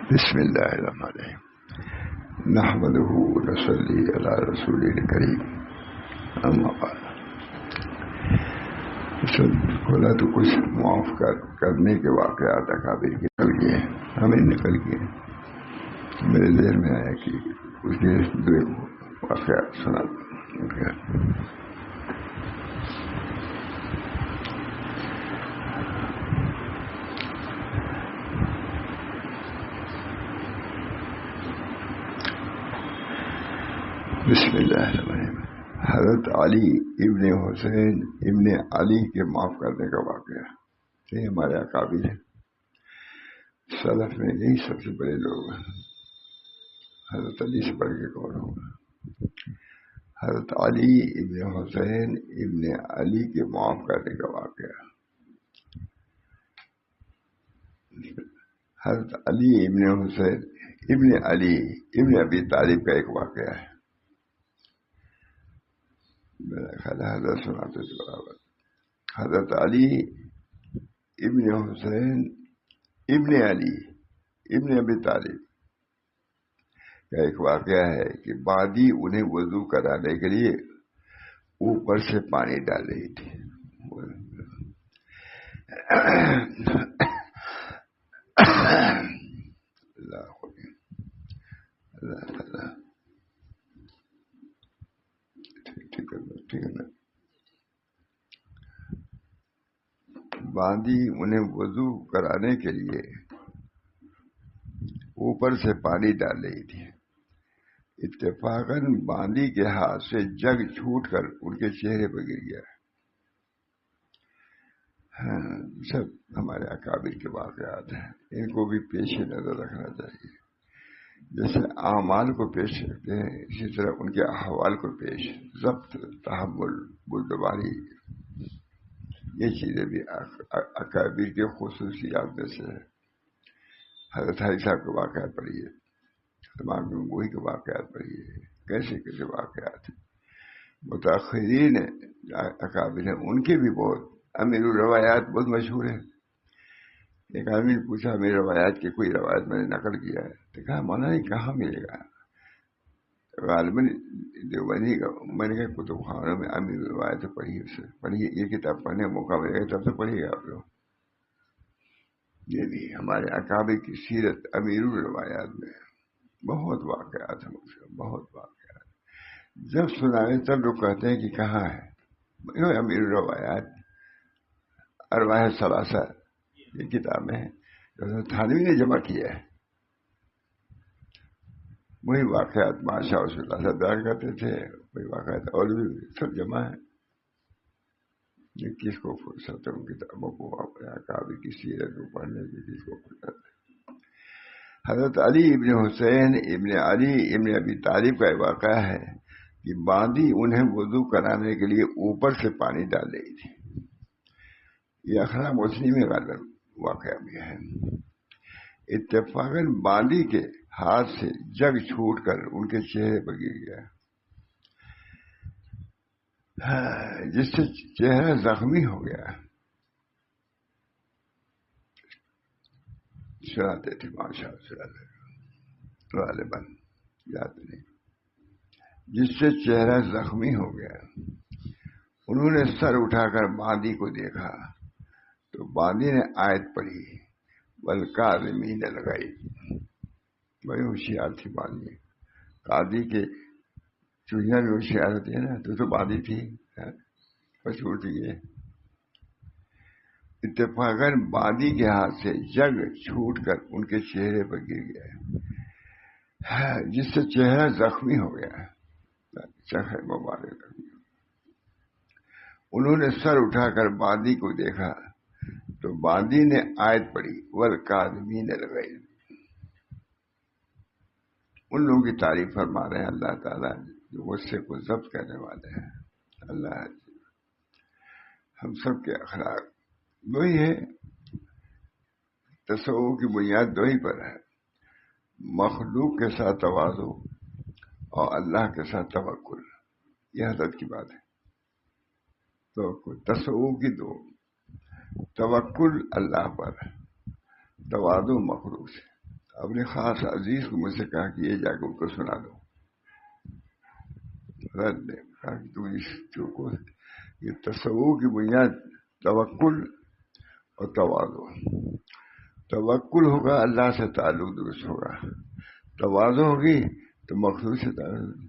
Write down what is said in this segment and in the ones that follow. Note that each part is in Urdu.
بسم اللہ الرحمن الرحیم نحمدہ ونصلی علی رسول الکریم اما بعد. کھولا تو کچھ معاف کرنے کے واقعات اکابر کے نکل گئے، ہمیں نکل گئے. میرے ذہن میں آیا کہ اس کے دو واقعات سنا. بسم اللہ الرحمن الرحیم. حضرت علی ابن حسین ابن علی کے معاف کرنے کا واقعہ. یہ ہمارے اکابر ہیں، سلف میں یہی سب سے بڑے لوگ ہیں. حضرت علی سے بڑھ کے کون ہوگا؟ حضرت علی ابن حسین ابن علی کے معاف کرنے کا واقعہ. حضرت علی ابن حسین ابن علی ابن ابی طالب کا ایک واقعہ ہے. میرا خیال ہے حضرت سناتے تھے برابر. حضرت علی ابن حسین ابن علی ابن ابی طالب کا ایک واقعہ ہے کہ بادی انہیں وضو کرانے کے لیے اوپر سے پانی ڈال رہی تھی. باندی انہیں وضو کرانے کے لیے اوپر سے پانی ڈال رہی تھی. اتفاقاً باندی کے ہاتھ سے جگ چھوٹ کر ان کے چہرے پر گر گیا. سب ہمارے اکابر کے واقعات ہیں، ان کو بھی پیش نظر رکھنا چاہیے. جیسے اعمال کو پیش رکھتے ہیں اسی طرح ان کے احوال کو پیش. ضبط، تحمل، بردباری، یہ چیزیں بھی اکابر کے خصوصیات میں سے ہے. حضرت علی صاحب کے واقعات پڑھیے، تمام گنگوئی کے واقعات پڑھیے، کیسے کیسے واقعات ہیں. متاخرین اکابر ہیں، ان کے بھی بہت امیر الروایات بہت مشہور ہیں. ایک آدمی نے پوچھا امیر روایات کی کوئی روایت میں نے نقل کیا ہے، تو کہا مولانا یہ کہاں ملے گا؟ غالباً دیوبندی کا. میں نے کہا کتب خانوں میں امیر روایت پڑھی، اسے پڑھیے، یہ کتاب پڑھنے کا موقع ملے گا تب سے پڑھیے گا آپ لوگ. یہ بھی ہمارے اکابر کی سیرت امیر الروایات میں بہت واقعات ہیں، بہت واقعات. جب سنائے تب لوگ کہتے ہیں کہ کہاں ہے امیر الروایات. ارواح ثلاثہ یہ کتاب ہے تھانوی نے جمع کیا ہے. وہی واقعات ماشاء اللہ سے بیان کرتے تھے، وہی واقعات اور بھی سب جمع ہے. کس کو فرصت ہے ان کتابوں کو اپنے اکابر کی سیرت کو پڑھنے کی؟ کس کو فرصت ہے؟ حضرت علی ابن حسین ابن علی ابن ابی طالب کا ایک واقعہ ہے کہ باندی انہیں وضو کرانے کے لیے اوپر سے پانی ڈال رہی تھی. یہ اخراج مسلم میں غالباً واقعہ بھی ہے. اتفاقاً باندی کے ہاتھ سے جگ چھوٹ کر ان کے چہرے پر گر گیا، جس سے چہرہ زخمی ہو گیا. سناتے تھے ماشاء اللہ غالباً یاد نہیں. جس سے چہرہ زخمی ہو گیا. انہوں نے سر اٹھا کر باندی کو دیکھا تو باندی نے آیت پڑھی والکاظمین الغیظ. بڑی ہوشیار تھی باندی. قاضی کے چڑیاں بھی ہوشیار ہوتی ہے نا، تو باندی تھی چھوٹ گئی. اتفاقاً باندی کے ہاتھ سے جگ چھوٹ کر ان کے چہرے پر گر گیا، جس سے چہرہ زخمی ہو گیا. چہرہ مبارک. انہوں نے سر اٹھا کر باندی کو دیکھا تو باندی نے آیت پڑھی والکاظمین الغیظ. ان لوگوں کی تعریف فرما رہے ہیں اللہ تعالیٰ جو غصے کو ضبط کرنے والے ہیں. اللہ ہم سب کے اخلاق دو ہی ہے. تصوف کی بنیاد دو ہی پر ہے، مخلوق کے ساتھ تواضع اور اللہ کے ساتھ توکل. یہ حضرت کی بات ہے. توکل تصوف کی دو، توکل اللہ پر، تواضع مخلوق سے. اپنے خاص عزیز کو مجھ سے کہا کہ یہ جا کے ان کو سنا دو. رد نے کہا کہ تم اس کو یہ تصور کی بنیاد توکل اور تواضع. توکل ہوگا اللہ سے تعلق درست ہوگا, تواضع ہوگی تو مخلوق سے تعلق.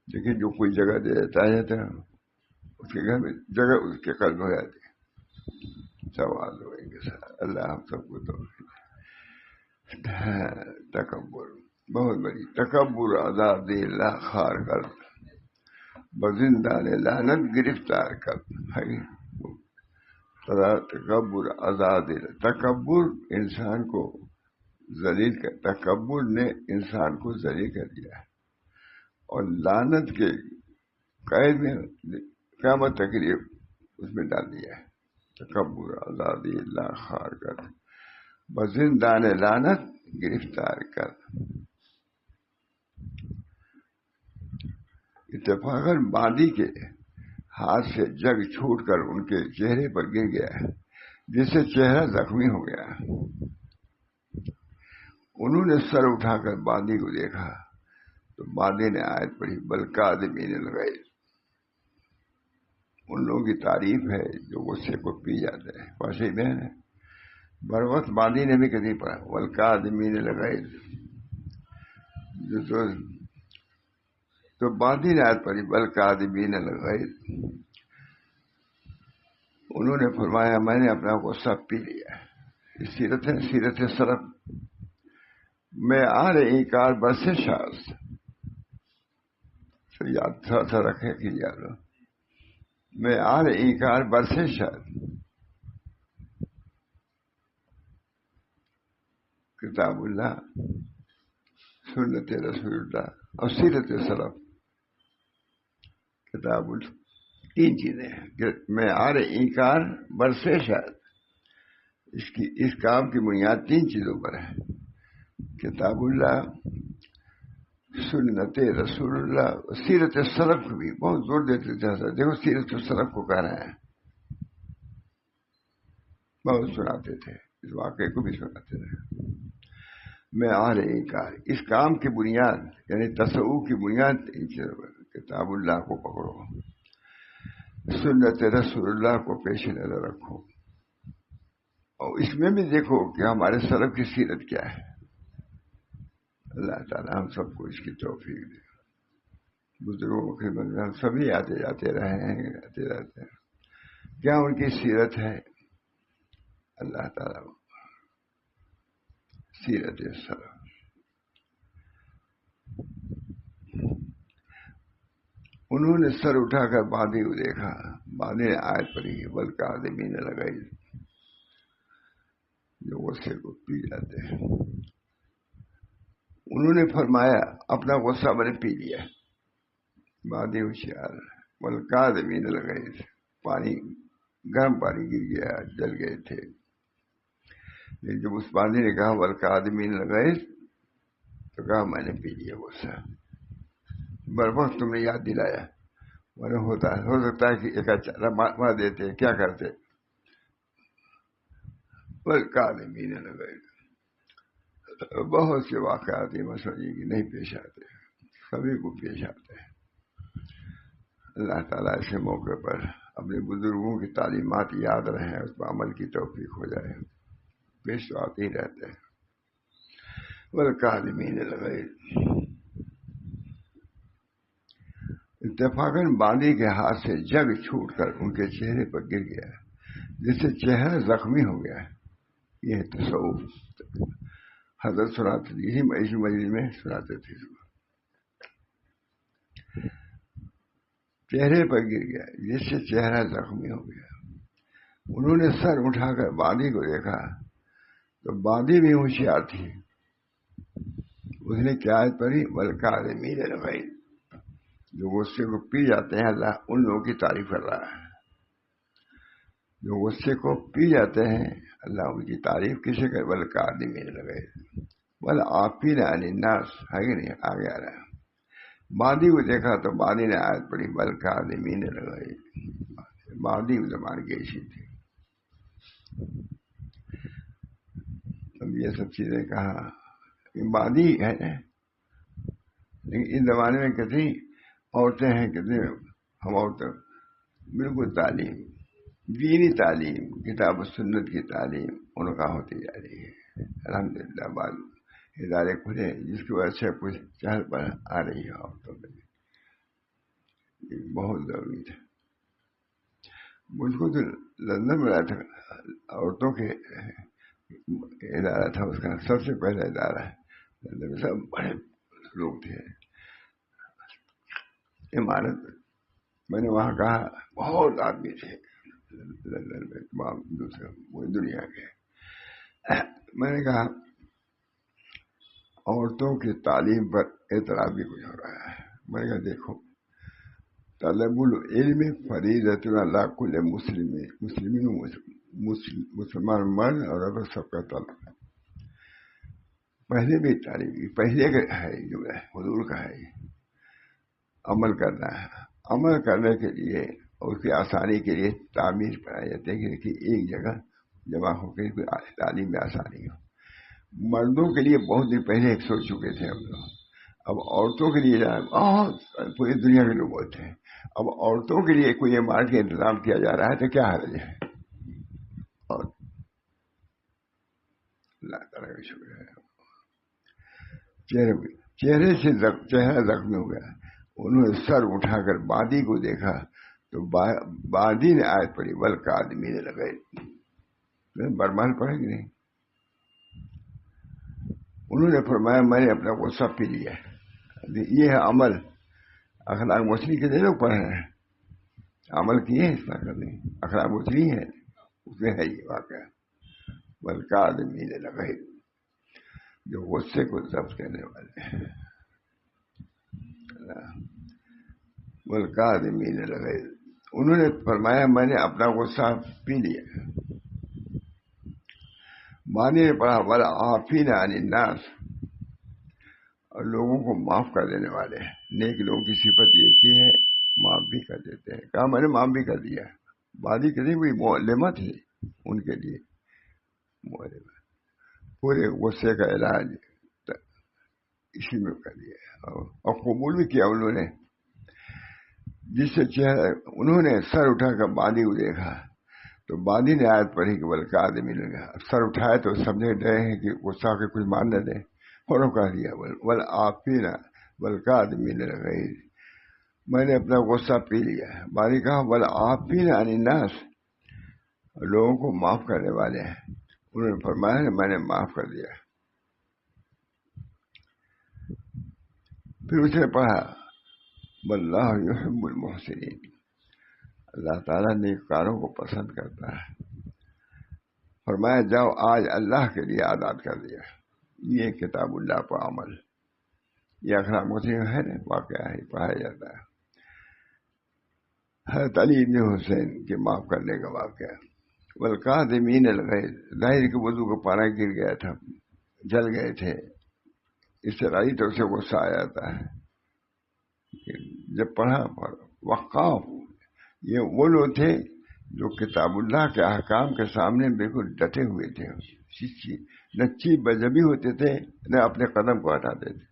لیکن جو کوئی جگہ دے دیتا ہے اس کے گھر میں جگہ اس کے قلب ہو جاتی ہے. تواضع ہوئیں گے سر. اللہ ہم سب کو توفیق. تکبر بہت بڑی تکبر عذاب اللہ خار کر بزندان لعنت گرفتار کر. تکبر عذاب تکبر انسان کو ذلیل کر, تکبر نے انسان کو ذلیل کر دیا ہے اور لعنت کے قید میں قیامت تک اس میں ڈال دیا ہے. تکبر عذاب اللہ خار کر بزندان لعنت گرفتار کر. اتفاقاً باندی کے ہاتھ سے جگ چھوٹ کر ان کے چہرے پر گر گیا, جس سے چہرہ زخمی ہو گیا. انہوں نے سر اٹھا کر باندی کو دیکھا تو باندی نے آیت پڑھی بلکادمین الغیظ. ان لوگوں کی تعریف ہے جو غصے کو پی جاتے ہیں. ویسے ہی بہن ہے بر وقت باندی نے بھی کبھی پڑھا بلکادمین الغیظ. تو باندی نے آیت پڑھی بلکادمین الغیظ. انہوں نے فرمایا میں نے اپنا غصہ پی لیا. سیرت ہے, سیرت سلف. میں آ رہی کار بس شاز یاد تھا رکھے کہ یاد ہو. میں آ رہی کار برس شاز کتاب اللہ سنت رسول اللہ اور سیرت سلف. کتاب تین چیزیں ہیں. میں آ رہی کار برس شاز, اس کام کی بنیاد تین چیزوں پر ہے. کتاب اللہ, سنت رسول اللہ, سیرت سلف کو بھی بہت زور دیتے تھے. دیکھو سیرت سلف کو کہہ رہے ہیں, بہت سناتے تھے, اس واقعے کو بھی سناتے تھے. میں آ رہی کار, اس کام کی بنیاد یعنی تصوف کی بنیاد کتاب اللہ کو پکڑو, سنت رسول اللہ کو پیش نظر رکھو, اور اس میں بھی دیکھو کہ ہمارے سلف کی سیرت کیا ہے. اللہ تعالیٰ ہم سب کو اس کی توفیق دے. بزرگوں کے بندے ہم سبھی آتے جاتے رہے ہیں, آتے رہتے ہیں. کیا ان کی سیرت ہے؟ اللہ تعالیٰ سیرت سلف. انہوں نے سر اٹھا کر باندی کو دیکھا. باندی نے آیت پڑھی بلکادمین الغیظ, جو غصے کو پی جاتے ہیں. انہوں نے فرمایا اپنا غصہ میں نے پی لیا. باندی ہوشیار بلکادمین الغیظ, پانی گرم پانی گر گیا, جل گئے تھے. لیکن جب اس باندی نے کہا بلکادمین الغیظ تو کہا میں نے پی لیا غصہ. بر وقت تم نے یاد دلایا. ہو سکتا ہے کہ ایک اچھا مار دیتے, کیا کرتے. بلکادمین الغیظ. بہت سے واقعات میں سمجھے کہ نہیں پیش آتے, سبھی کو پیش آتے ہیں. اللہ تعالیٰ ایسے موقع پر اپنے بزرگوں کی تعلیمات یاد رہیں, اس پر عمل کی توفیق ہو جائے. پیش تو آتے ہی رہتے ہیں. والکاظمین الغیظ. اتفاقاً باندی کے ہاتھ سے جگ چھوٹ کر ان کے چہرے پر گر گیا, جس سے چہرہ زخمی ہو گیا. یہ تصوف حضرت سناتے تھے, اسی مجلس میں سناتے تھے. چہرے پر گر گیا جس سے چہرہ زخمی ہو گیا. انہوں نے سر اٹھا کر باندی کو دیکھا تو باندی بھی ہوشیار تھی. اس نے کیا آیت پڑھی والکاظمین الغیظ. جو غصے کو پی جاتے ہیں, اللہ ان لوگوں کی تعریف کر رہا ہے. جو غصے کو پی جاتے ہیں اللہ ان کی تعریف کسے کر والکاظمین الغیظ والعافین عن الناس. ہے کہ نہیں, آگے آ رہا ہے. باندی کو دیکھا تو باندی نے آیت پڑھی والکاظمین الغیظ. باندی زبان کی ایسی تھی. اب یہ سب چیزیں کہا عبادی ہے نا. لیکن اس زمانے میں کتنی عورتیں ہیں, کتنی ہم عورتیں بالکل تعلیم, دینی تعلیم, کتاب و سنت کی تعلیم ان کا ہوتی جا رہی ہے. الحمدللہ بعض ادارے کھلے جس کی وجہ سے کچھ چہل پہل آ رہی ہے عورتوں میں. یہ بہت ضروری تھا. مجھ کو تو لندن میں رہا تھا, عورتوں کے ادارہ تھا اس کا, سب سے پہلا ادارہ لندن میں. سب بڑے لوگ تھے, عمارت میں نے وہاں کہا بہت آدمی تھے لندن میں, تمام دوسرے دنیا کے. میں نے کہا عورتوں کی تعلیم پر اعتراض بھی کچھ ہو رہا ہے. میں نے کہا دیکھو, طلب العلم فریضۃ علی کل مسلمان مرد اور عورت سب کا طلب ہے. پہلے بھی تعلیم کی, پہلے کا ہے جو ہے حضور کا ہے, عمل کرنا ہے. عمل کرنے کے لیے اور اس کی آسانی کے لیے تعمیر پڑھائی جاتی ہے کہ ایک جگہ جمع ہو کے تعلیم میں آسانی ہو. مردوں کے لیے بہت دن پہلے ایک سوچ چکے تھے ہم لوگ. اب عورتوں کے لیے بہت پوری دنیا کے لوگ بولتے ہیں. اب عورتوں کے لیے کوئی عمارت کا انتظام کیا جا رہا ہے تو کیا حرج ہے. اور اللہ تعالیٰ کا شکر ہے, چہرہ زخمی ہو گیا. انہوں نے سر اٹھا کر بادی کو دیکھا تو بادی نے آیت پڑھی والکاظمین الغیظ. برمال پڑھے گی نہیں. انہوں نے فرمایا میں نے اپنا غصہ پی لیا. یہ ہے عمل. اخلاق مسلم کے لوگ پڑھ رہے ہیں, عمل کیے اس طرح کا نہیں. اخلاق مسلم ہے, اس میں ہے یہ واقعہ والکاظمین الغیظ, جو غصے کو ضبط کرنے والے ہیں. والکاظمین الغیظ, انہوں نے فرمایا میں نے اپنا غصہ پی لیا. معنی نے پڑھا والعافین عن الناس, اور لوگوں کو معاف کر دینے والے ہیں. نیک لوگوں کی صفت یہ کی ہے معاف بھی کر دیتے ہیں. کہا میں نے معاف بھی کر دیا. بادی کتنی کوئی معلمہ تھی ان کے لیے, پورے غصے کا علاج اسی میں کر دیا اور قبول بھی کیا انہوں نے. جس سے انہوں نے سر اٹھا کر بادی کو دیکھا تو بادی نے آیت پڑھی کہ والکاظمین الغیظ. سر اٹھائے تو سمجھے ڈرے ہیں کہ غصہ کے کچھ مان نہ دیں, اور کہہ دیا والعافین والکاظمین الغیظ, میں نے اپنا غصہ پی لیا. بادی کہا والعافین عن الناس, لوگوں کو معاف کرنے والے ہیں. انہوں نے فرمایا میں نے معاف کر دیا. پھر اس نے پڑھا واللہ یحب المحسنین, اللہ تعالیٰ نیککاروں کو پسند کرتا ہے. فرمایا جاؤ آج اللہ کے لیے آزاد کر دیا. یہ کتاب اللہ پر عمل, یہ اخلاق مسلم ہے نا, واقعہ ہے, پڑھایا جاتا ہے. حضرت علی بن حسین کے معاف کرنے کا واقعہ. والکاظمین الغیظ, ظاہر کے وضو کا پانی گر گیا تھا, جل گئے تھے, اس سے رائی تو اسے غصہ آ جاتا ہے. جب پڑھا وقاف, یہ وہ لوگ تھے جو کتاب اللہ کے احکام کے سامنے بالکل ڈٹے ہوئے تھے. نہ چیز بجبی ہوتے تھے نہ اپنے قدم کو ہٹاتے تھے.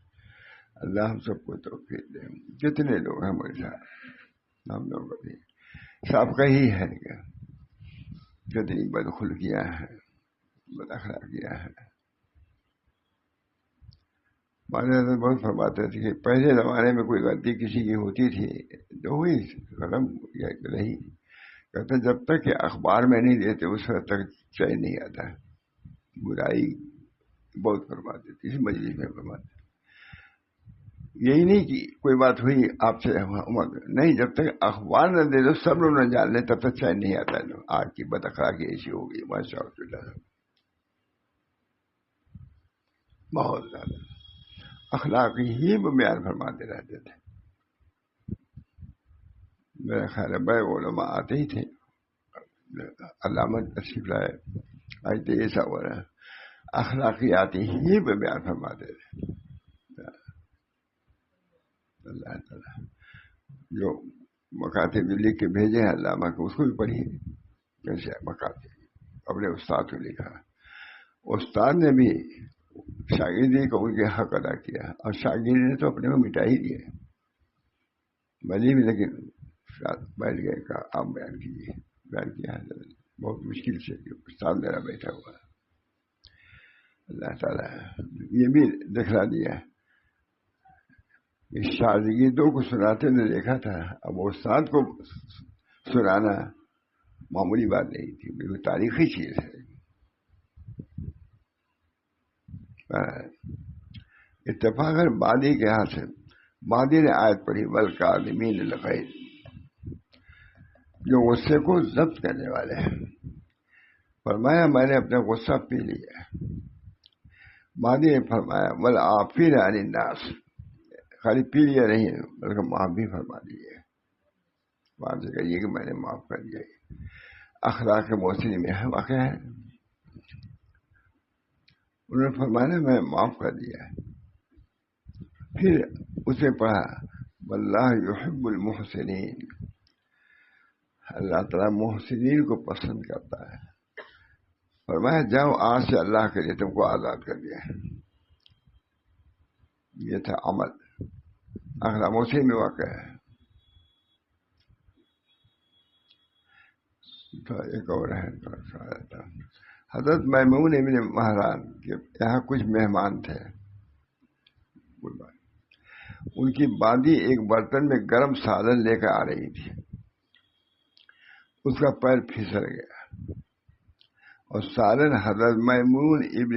اللہ ہم سب کو توفیق دے. کتنے لوگ ہیں ہمارے ساتھ, ہم لوگ بھی سب کا ہی ہے کیا, کتنی بدخلقیاں ہیں, بد اخلاقیاں ہیں. ہمارے حضرت بہت فرماتے تھے کہ پہلے زمانے میں کوئی غلطی کسی کی ہوتی تھی تو ہوئی ختم رہی. کہتے جب تک کہ اخبار میں نہیں دیتے اس وقت تک چین نہیں آتا. برائی بہت فرماتے تھے, اس مجلس میں فرماتے. یہی نہیں کہ کوئی بات ہوئی آپ سے نہیں, جب تک اخبار نہ دے دو سب لوگ نہ جان لیں تب تک چین نہیں آتا. آج کی بد اخلاقی ایسی ہوگی ماشاء اللہ, بہت زیادہ اخلاق ہی بیان فرماتے رہتے تھے. میرا خیال ہے بڑے علماء آتے ہی تھے. علامت تشریف لائے آج تو ایسا ہو رہا ہے, اخلاقیات ہی بیان فرماتے تھے. اللہ تعالیٰ جو مکاتب لکھ کے بھیجے ہیں علامہ کو, اس کو بھی پڑھیے کیسے مکاتب اپنے استاد کو لکھا. استاد نے بھی شاگردی کو ان کے حق ادا کیا اور شاگرد نے تو اپنے کو مٹا ہی دیے، بھلی بھی لیکن بیٹھ گئے کہا آپ بیان کیجیے، بیان کیا حضرت بہت مشکل سے کہ استاد میرا بیٹھا ہوا ہے۔ اللہ تعالیٰ یہ بھی دکھلا دیا کہ شاگردوں کو سناتے نے دیکھا تھا، اب استاد کو سنانا معمولی بات نہیں تھی، بالکل تاریخی چیز ہے۔ اتفاقاً بادی کے ہاتھ سے بادی نے آیت پڑھی والکاظمین الغیظ، جو غصے کو ضبط کرنے والے ہیں، فرمایا میں نے اپنا غصہ پی لیا۔ بادی نے فرمایا والعافین عن الناس، خالی پی لیا نہیں بلکہ معاف بھی فرما دیے، بات سے کہیے کہ میں نے معاف کر دیا۔ اخلاق محسنی میں ہے واقع ہے، انہوں نے فرمایا میں معاف کر دیا۔ پھر اسے پڑھا واللہ یحب المحسنین، اللہ تعالیٰ محسنین کو پسند کرتا ہے۔ فرمایا جاؤ آج سے اللہ کے لیے تم کو آزاد کر دیا۔ یہ تھا عمل، اخلاق محسن میں واقع ہے۔ تو ایک اور ہے حضرت میمون ابن مہران کے یہاں کچھ مہمان تھے، ان کی بادی ایک برتن میں گرم سالن لے کر آ رہی تھی، اس کا پیر پھسل گیا اور سالن حضرت میمون ابن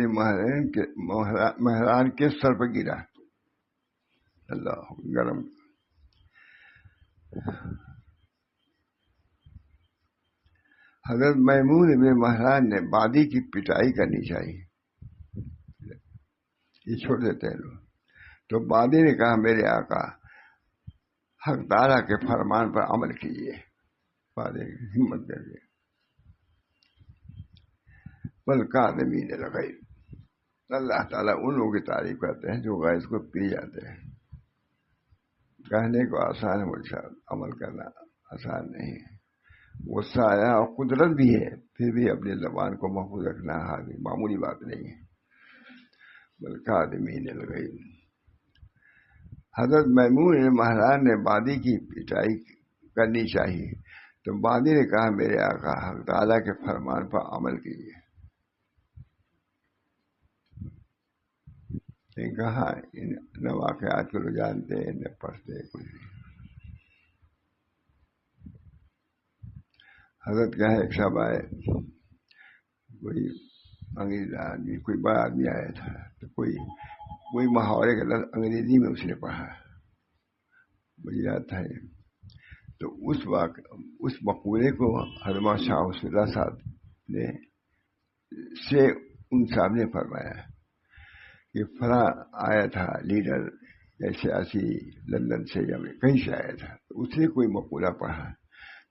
مہران کے سر پر گرا۔ اللہ گرم۔ حضرت میمون ابن مہران نے بادی کی پٹائی کرنی چاہیے، یہ چھوڑ دیتے ہیں لوگ۔ تو بادی نے کہا میرے آقا حق تعالیٰ کے فرمان پر عمل کیجیے، بادی ہمت کر کے والکاظمین الغیظ، اللہ تعالیٰ ان لوگوں کی تعریف کرتے ہیں جو غیظ کو پی جاتے ہیں۔ کہنے کو آسان ہے مجھے، عمل کرنا آسان نہیں ہے۔ غصہ آیا اور قدرت بھی ہے، پھر بھی اپنی زبان کو محفوظ رکھنا معمولی بات نہیں ہے۔ والکاظمین الغیظ، حضرت میمون مہران نے بادی کی پٹائی کرنی چاہیے، تو بادی نے کہا میرے آقا حق تعالیٰ کے فرمان پر عمل کیجیے۔ کہا نہ واقعات کو لوگ جانتے نہ پڑھتے کچھ نہیں۔ حضرت کیا ہے ایک صاحب آئے، کوئی انگریز آدمی، کوئی بڑا آدمی آیا تھا، تو کوئی محاورے کا لفظ انگریزی میں اس نے پڑھا، مجھے یاد تھا۔ تو اس مقولے کو حضرت شاہ رسول اللہ صاحب نے سے ان صاحب نے فرمایا کہ فلاں آیا تھا لیڈر یا سیاسی لندن سے یا کہیں سے آیا تھا، تو اس نے کوئی مقولہ پڑھا،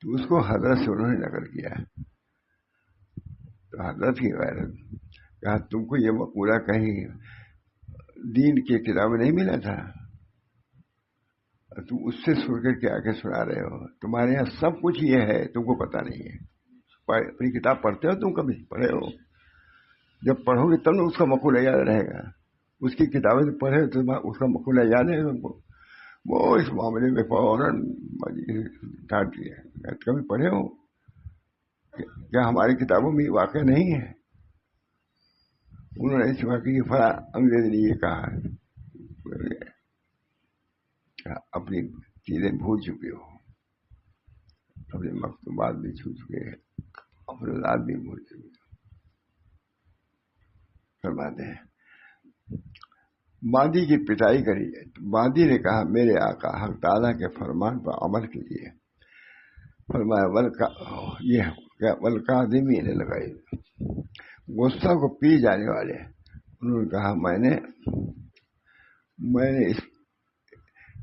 تو اس کو حضرت سے انہوں نے نقل کیا۔ تو حضرت کی غیرت کہا تم کو یہ مقولہ کہیں دین کی کتاب میں نہیں ملا تھا، تم اس سے سن کر کے آگے سنا رہے ہو، تمہارے یہاں سب کچھ یہ ہے، تم کو پتہ نہیں ہے۔ اپنی کتاب پڑھتے ہو، تم کبھی پڑھے ہو؟ جب پڑھو گے تب اس کا مقولہ یاد رہے گا، اس کی کتابیں تو پڑھے تو اس کا مقولہ یاد ہے تم کو۔ وہ اس معاملے میں فوراً ڈانٹ دیا، کبھی پڑھے ہو کیا ہماری کتابوں میں واقع نہیں ہے؟ انہوں نے اس واقعے کی فلاں انگریز نے یہ کہا ہے، اپنی چیزیں بھول چکے ہو، اپنے مکتوبات بھی چھو چکے ہیں، اپنے ذات بھی بھول چکے ہیں۔ فرماتے ہیں بادی کی پٹائی کری ہے، بادی نے کہا میرے آقا حق تعالیٰ کے فرمان پر عمل کیجیے۔ فرمایا والکاظمین الغیظ، غصہ کو پی جانے والے۔ انہوں نے کہا میں نے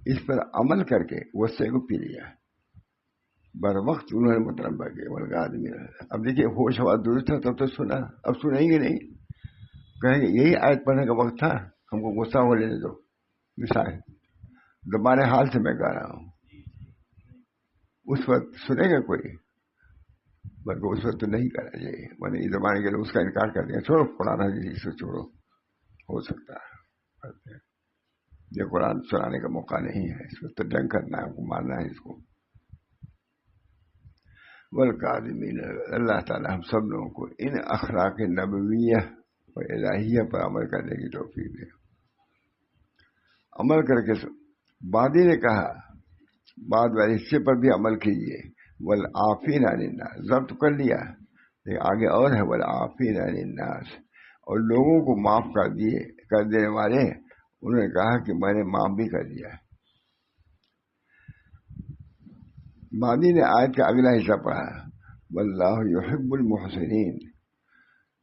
اس پر عمل کر کے غصے کو پی لیا۔ بر وقت انہوں نے مطلب کیا والکاظمین۔ اب دیکھیے ہوش ہوا درست ہے تب تو سنا، اب سنیں گے نہیں، کہیں گے یہی آیت پڑھنے کا وقت تھا، ہم کو غصہ ہو لینے دو۔ مثال زبان حال سے میں کہہ رہا ہوں، اس وقت سنے گا کوئی؟ بلکہ اس وقت تو نہیں کرنا چاہیے، ورنہ اس زمانے کے لوگ اس کا انکار کر دیں، چھوڑو قرآن حدیث سے چھوڑو، ہو سکتا ہے یہ قرآن سنانے کا موقع نہیں ہے، اس وقت تو جنگ کرنا ہے، کو مارنا ہے اس کو۔ والکاظمین، اللہ تعالیٰ ہم سب لوگوں کو ان اخلاق نبویہ اور الہیہ پر عمل کرنے کی توفیق دے، عمل کر کے بعدی نے کہا بعد والے حصے پر بھی عمل کیجیے، والعافین عن الناس ضبط کر لیا، لیکن آگے اور ہے والعافین عن الناس، اور لوگوں کو معاف کر دینے والے، انہوں نے کہا کہ میں نے معاف بھی کر دیا۔ مادی نے آیت کا اگلا حصہ پڑھا واللہ یحب المحسنین،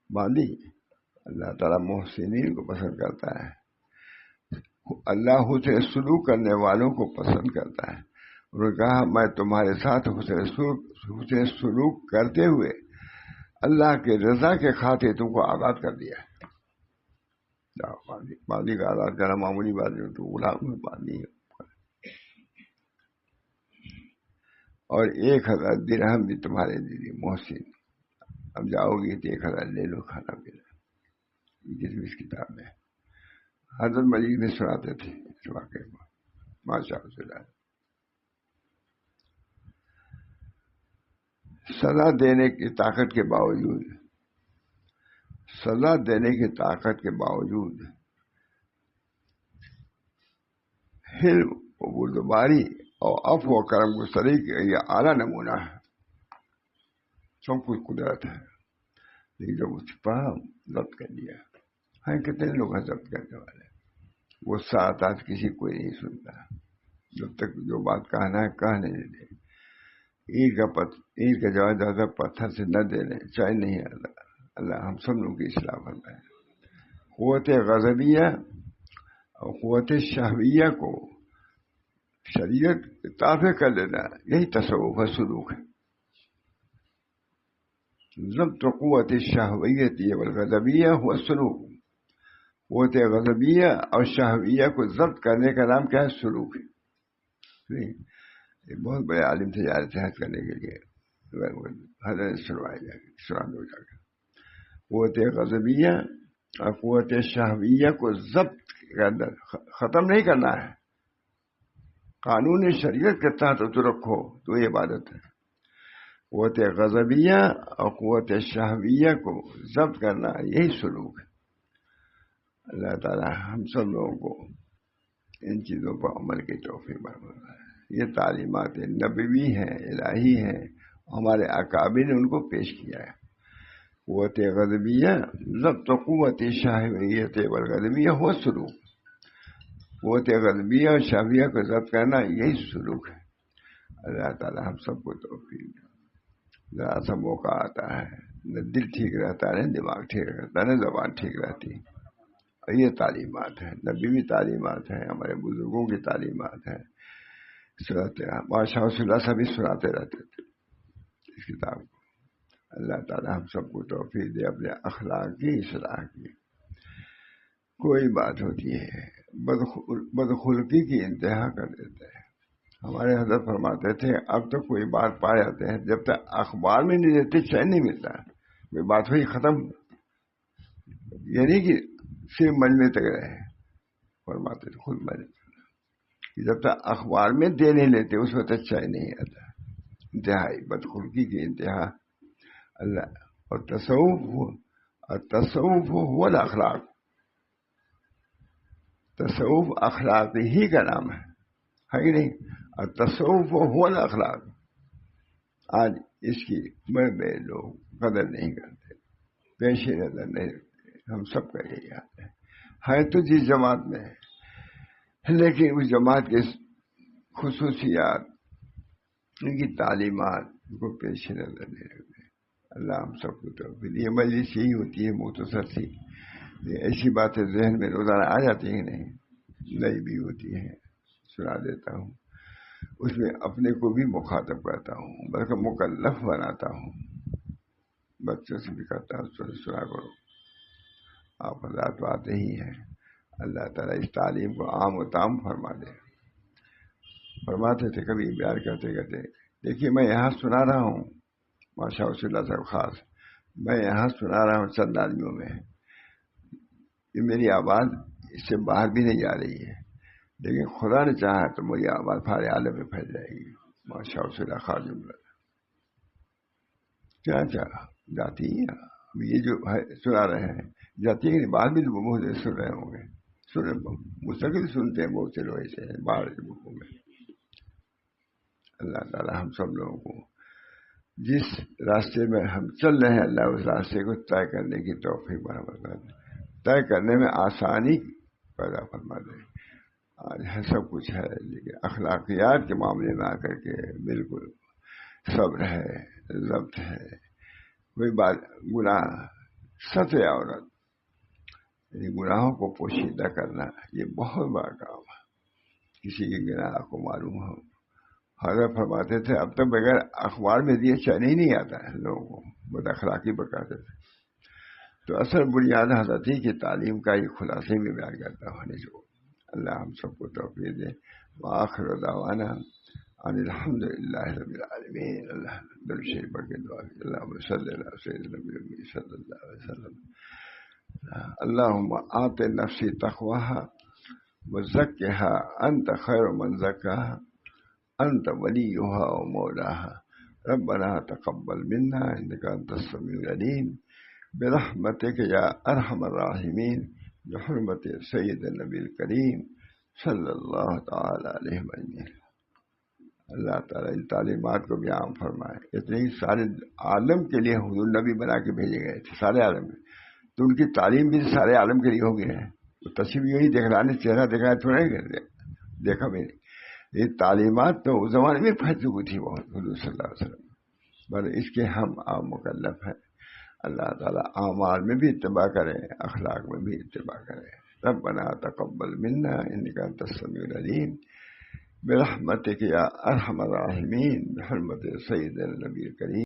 مادی اللہ تعالیٰ محسنین کو پسند کرتا ہے، اللہ حسن سلوک کرنے والوں کو پسند کرتا ہے۔ انہوں نے کہا میں تمہارے ساتھ حسن سلوک کرتے ہوئے اللہ کے رضا کے خاطر تم کو آزاد کر دیا۔ ماضی کا آزاد کرنا معمولی بات نہیں، تو غلام ماضی ہے۔ اور 1000 درہم بھی تمہارے لیے محسن، اب جاؤ گی تو 1000 لے لو کھانا پینا، اس کتاب میں حضرت مجید میں سناتے تھے اس واقعے کو، ماشاء اللہ۔ سزا دینے کی طاقت کے باوجود، سزا دینے کی طاقت کے باوجود حلم و بردباری اور عفو و کرم گزاری کا یہ اعلیٰ نمونہ ہے۔ سب کچھ قدرت ہے، لیکن جب اس پر ضبط کر دیا ہے، کتنے لوگ ہیں ضبط کرنے والے، وہ ساتھ کسی کوئی نہیں سنتا، جب تک جو بات کہنا ہے کہنے نہیں دے، اینٹ کا جواب زیادہ پتھر سے نہ دینے چاہے نہیں۔ اللہ ہم سب لوگوں کی اصلاح فرمائے۔ قوت غضبیہ اور قوت شہویہ کو شریعت تابع کر لینا، یہی تصوف ہے، سلوک ہے۔ ضبط قوت شہویت والغضبیہ ہوا سلوک، قوت غضبیہ اور شہویہ کو ضبط کرنے کا نام کیا ہے؟ سلوک ہے۔ ایک بہت بڑے عالم تھے جا رہے تھے حج کرنے کے لیے، حضرت سنا دو جا کر قوت غضبیہ اور قوت شہویہ کو ضبط کرنا، ختم نہیں کرنا ہے، قانون شریعت کے تحت تو رکھو تو یہ عبادت ہے۔ قوت غضبیہ اور قوت شہویہ کو ضبط کرنا یہی سلوک ہے۔ اللہ تعالی ہم سب لوگوں کو ان چیزوں پر عمل کی توفیق فرمائے۔ یہ تعلیمات نبوی ہیں، الہی ہیں، ہمارے اکابر نے ان کو پیش کیا ہے۔ قوت غضبیہ ضبط قوت شہویت والغضبیہ ہوا سلوک، قوت غضبیہ اور شہویہ کو ضبط کرنا یہی سلوک ہے۔ اللہ تعالی ہم سب کو توفیق دے۔ ذرا سا موقع آتا ہے نہ دل ٹھیک رہتا ہے، نہ دماغ ٹھیک رہتا ہے، نہ زبان ٹھیک رہتی، اور یہ تعلیمات ہیں، نبوی تعلیمات ہیں، ہمارے بزرگوں کی تعلیمات ہیں، سناتے ہیں، بادشاہ رسول اللہ سبھی سناتے رہتے تھے اس کتاب کو۔ اللہ تعالی ہم سب کو توفیق دے اپنے اخلاق کی اصلاح کی۔ کوئی بات ہوتی ہے بدخلقی کی انتہا کر دیتے ہیں۔ ہمارے حضرت فرماتے تھے اب تو کوئی بات پا جاتے ہیں، جب تک اخبار میں نہیں دیتے چین نہیں ملتا، کوئی بات ہوئی ختم، یہ نہیں کہ صرف مجمع تک رہے، فرماتے تھے خود مجمع، جب تک اخبار میں دے نہیں لیتے اس وقت اچھا ہی نہیں آتا، انتہائی بدخلقی کی انتہا۔ اللہ اور تصوف هو الاخلاق، تصوف اخلاق ہی کا نام ہے ہی نہیں، اور تصوف هو الاخلاق۔ آج اس کی بڑے لوگ قدر نہیں کرتے، پیش نظر نہیں رکھتے، ہم سب کا یہی حال ہے تو جس جماعت میں ہے، لیکن اس جماعت کے خصوصیات، ان کی تعلیمات کو پیش نظر نہیں رکھتے۔ اللہ ہم سب کو توفیق دے۔ یہ مجلس یہی ہوتی ہے مختصر سی، ایسی باتیں ذہن میں روزانہ آ جاتی ہیں، نہیں نئی بھی ہوتی ہیں، سنا دیتا ہوں، اس میں اپنے کو بھی مخاطب کرتا ہوں، بلکہ مکلف بناتا ہوں، بچوں سے بھی کرتا ہوں سنا کرو، آپ حضرات باتیں ہی ہیں۔ اللہ تعالیٰ اس تعلیم کو عام و تام فرما دے۔ فرماتے تھے کبھی بیان کرتے کرتے، دیکھیے میں یہاں سنا رہا ہوں، ماشاء اللہ صاحب خاص، میں یہاں سنا رہا ہوں چند آدمیوں میں، یہ میری آواز اس سے باہر بھی نہیں جا رہی ہے، لیکن خدا نے چاہا تو میری آواز سارے عالم میں پھیل جائے گی، ماشاء اللہ خاص جملہ کیا جاتی ہیں یہ جو ہے سنا رہے ہیں، جاتی ہے بعد بھی تو بہت سن رہے ہوں گے، مستقل سنتے ہیں بہت سے لوگ ایسے ہیں باہر کے ملکوں میں۔ اللہ تعالیٰ ہم سب لوگوں کو جس راستے میں ہم چل رہے ہیں، اللہ اس راستے کو طے کرنے کی توفیق برابر کر دے، طے کرنے میں آسانی پیدا فرما دے۔ آج ہے سب کچھ ہے، لیکن اخلاقیات کے معاملے میں آ کر کے بالکل صبر ہے، ضبط ہے، کوئی بات گناہ ستر عورت، یعنی گناہوں کو پوشیدہ کرنا یہ بہت بڑا کام ہے، کسی کے گناہ کو معلوم ہو۔ حضرت فرماتے تھے اب تک بغیر اخبار میں دیے چین ہی نہیں آتا ہے لوگوں کو، بد اخلاقی بکاتے تھے۔ تو اصل بنیاد حضرت ہی کی تعلیم کا یہ خلاصے میں بیان کرتا ہونے جو اللہ ہم سب کو توفیق دے۔ وآخر دعوانا ان الحمد للہ رب العالمین۔ اللہ درود شریف پڑھ کے دعا کی، اللہم صلی علی سیدنا نبی صلی اللہ علیہ وسلم۔ اللہم آت نفسی تقواها وزکها انت خیر من زکاها انت ولیها ومولاها ربنا تقبل منا انك انت السميع العليم برحمتك يا ارحم الراحمين بحرمت سید النبی الکریم صلی اللہ تعالی علیہ وسلم۔ اللہ تعالیٰ ان تعلیمات کو بھی عام فرمائے۔ اتنے ہی سارے عالم کے لیے حضور نبی بنا کے بھیجے گئے تھے سارے عالم میں، تو ان کی تعلیم بھی سارے عالم کے لیے ہو گئی ہے۔ تو تصویر یہی دکھلانے چہرہ دکھانے تھوڑا ہی دیکھا میں نے، یہ تعلیمات تو اس زمانے میں پھیل چکی تھی بہت حضور صلی اللہ علیہ وسلم، بل اس کے ہم عام مکلف ہیں۔ اللہ تعالیٰ اعمال میں بھی اتباع کرے، اخلاق میں بھی اتباع کرے۔ ربنا تقبل منا انک انت السمیع العلیم برحمتک یا ارحم الراحمین بحرمت سید النبی الکریم۔